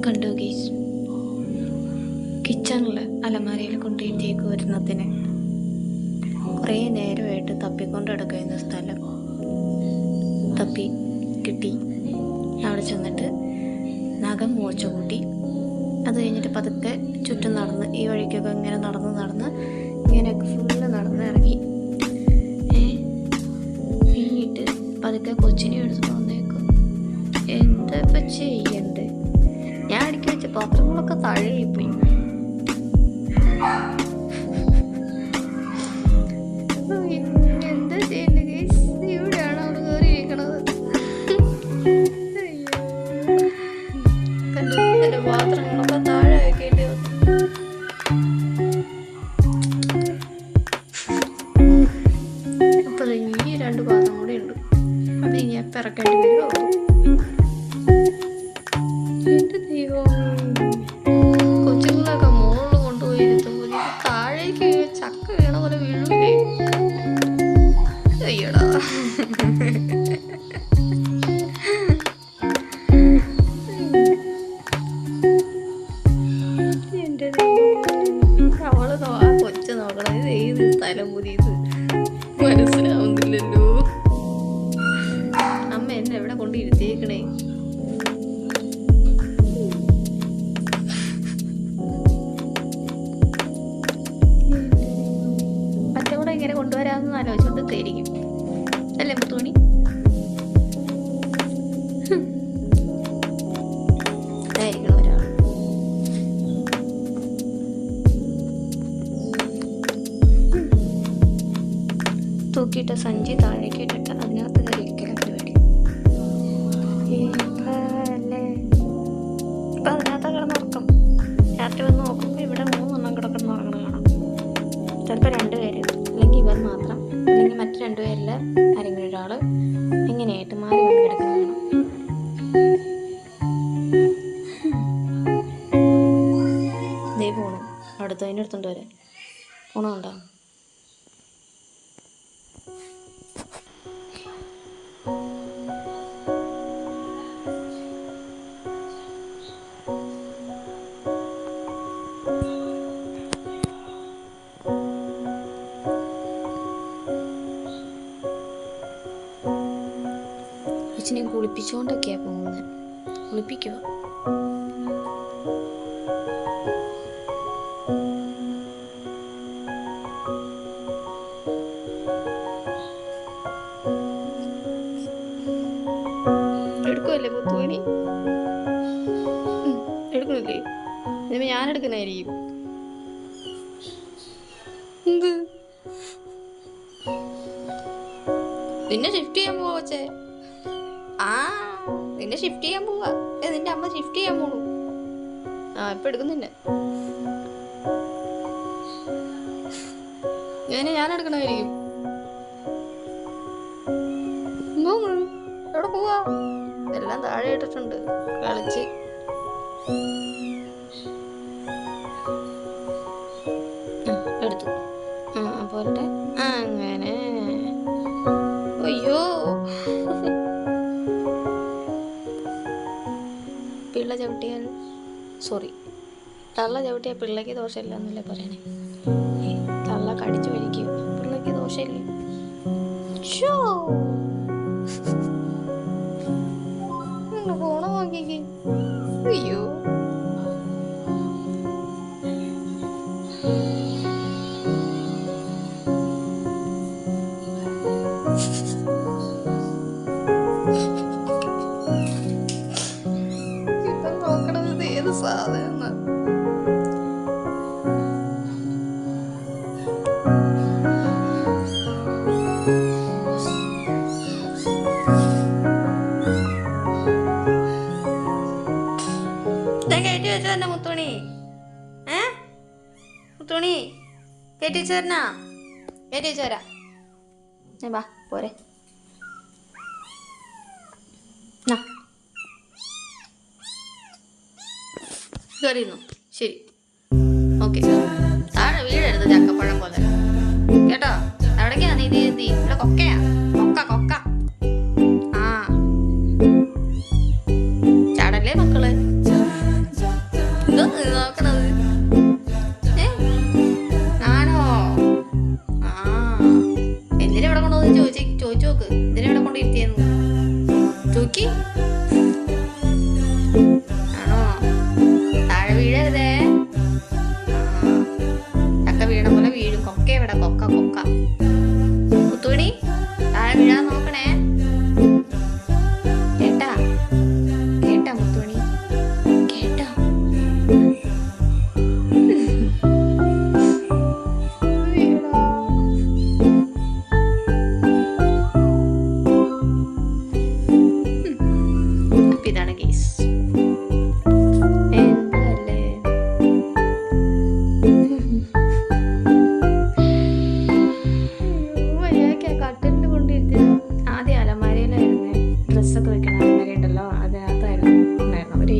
കണ്ടു ഗീസ്, കിച്ചണിൽ അലമാരയിൽ കൊണ്ടിരുത്തിയേക്ക് വരുന്നതിന് കുറേ നേരമായിട്ട് തപ്പിക്കൊണ്ട് കിടക്കുന്ന സ്ഥലം തപ്പി കിട്ടി. അവിടെ ചെന്നിട്ട് നഖം മൂർച്ച കൂട്ടി. അത് കഴിഞ്ഞിട്ട് പതുക്കെ ചുറ്റും നടന്ന് ഈ വഴിക്കൊക്കെ ഇങ്ങനെ നടന്ന് ഇങ്ങനെയൊക്കെ ഫുള്ള് നടന്ന് ഇറങ്ങി. കഴിഞ്ഞിട്ട് പതുക്കെ കൊച്ചിനെ എടുത്തിട്ട് വന്നേക്കും. എന്താ ഇപ്പം ചെയ്യണ്ടേ? ഞാൻ അടുക്കി വെച്ച പാത്രങ്ങളൊക്കെ താഴെയായിപ്പോയി. എന്താ ചെയ്യണ്ടേ ഗൈസ്? ഇവിടെയാണ് അവിടെ കയറി ഇരിക്കണത്. കണ്ടു, എൻ്റെ പാത്രങ്ങളൊക്കെ താഴെ വെക്കേണ്ടി വന്നു. അപ്പം ഈ 2 പാത്രം കൂടെ ഉണ്ട്. അത് ഇനി എപ്പം ഇറക്കേണ്ടി വരുമോ? എൻ്റെ ദൈവം, കൊച്ചുങ്ങളൊക്കെ മുകളിൽ കൊണ്ടുപോയി ഇരുത്തുമ്പോൾ താഴേക്ക് ചക്ക വീണ പോലെ വീഴൂലേ? അയ്യടാ, എൻ്റെ അവള് കൊച്ചു നോക്കണം. ഇത് ഏത് സ്ഥലം പുതിയത് മനസ്സിലാവുന്നില്ലല്ലോ. അമ്മ എന്നെ എവിടെ കൊണ്ട് ഇരുത്തിയേക്കണേ? പച്ചമുളക് ഇങ്ങനെ കൊണ്ടുവരാമെന്ന് ആലോചിച്ചോണ്ടൊക്കെ ആയിരിക്കും അല്ലേ മുത്തോണി? ആയിരിക്കണം ഒരാൾ. തൂക്കിയിട്ട സഞ്ചി താഴേക്ക് ഇട്ടിട്ട് അതിനകത്ത് കയറിയിരിക്കല പരിപാടി. അല്ലേ ഇപ്പം അതിനകത്ത് കിടന്നുറക്കം. രാത്രി വന്ന് നോക്കുമ്പോൾ ഇവിടെ 3 കിടക്കുന്ന ഉറങ്ങണം കാണാം. ചിലപ്പോൾ 2 പേര്, അല്ലെങ്കിൽ ഇവർ മാത്രം, അല്ലെങ്കിൽ മറ്റു 2 പേരിൽ ആരെങ്കിലും ഒരാൾ ഇങ്ങനെയായിട്ട് മാറി വന്ന് കിടക്കുന്ന കാണാം. ദേ പോണു അടുത്തതിൻ്റെ അടുത്തുണ്ട് വരെ പോണുണ്ടോ? കൊച്ചിനെ കുളിപ്പിച്ചുകൊണ്ടൊക്കെയാണ് പോകുന്നത്. കുളിപ്പിക്കുക. എടുക്കുമല്ലേ പുത്തുമണി? എടുക്കണില്ലേ? ഇതിപ്പോൾ ഞാൻ എടുക്കുന്നതായിരിക്കും. എന്ത് നിന്നെ ഷിഫ്റ്റ് ചെയ്യാൻ പോവാ കൊച്ചേ? നിന്നെ ഷിഫ്റ്റ് ചെയ്യാൻ പോവാ. നിന്റെ അമ്മ ഷിഫ്റ്റ് ചെയ്യാൻ പോണു. ഇപ്പൊ എടുക്കുന്നില്ല. ഞാൻ എടുക്കണമായിരിക്കും. എവിടെ പോവാ? എല്ലാം താഴെ ഇട്ടിട്ടുണ്ട് കളിച്ച്. എടുത്തു പോരട്ടെ. അങ്ങനെ അയ്യോ, പിള്ള ചവിട്ടിയാൽ തള്ള ചവിട്ടിയാൽ പിള്ളയ്ക്ക് ദോഷമില്ല എന്നല്ലേ പറയണേ? തള്ള കടിച്ചു വലിക്കും, പിള്ളയ്ക്ക് ദോഷമില്ലേ? പോണ നോക്കിക്ക്. അയ്യോ, നോക്കണത് ഏത് സാധനം? കയറ്റി വെച്ചോ എന്നെ മുത്തുണി? മുത്തുണി കയറ്റി വെച്ചേരനാ? കയറ്റി വെച്ചേരാ. വാ പോരെ. കയറിയിരുന്നു. ശരി, ഓക്കെ. താഴെ വീഴരുത് ചക്കപ്പഴം പോലെ കേട്ടോ. എവിടേക്കാ നീ? ഇവിടെ കൊക്കയാ. കൊക്ക. ആ ചാടല്ലേ മക്കൾ.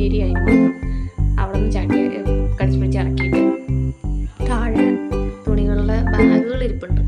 ഏരിയ ആയിരുന്നു. അവിടെ നിന്ന് ചാട്ടി കടിച്ചു പിടിച്ച് ഇറക്കിയിട്ട് താഴെ തുണികളുടെ ബാഗുകൾ ഇരിപ്പുണ്ട്.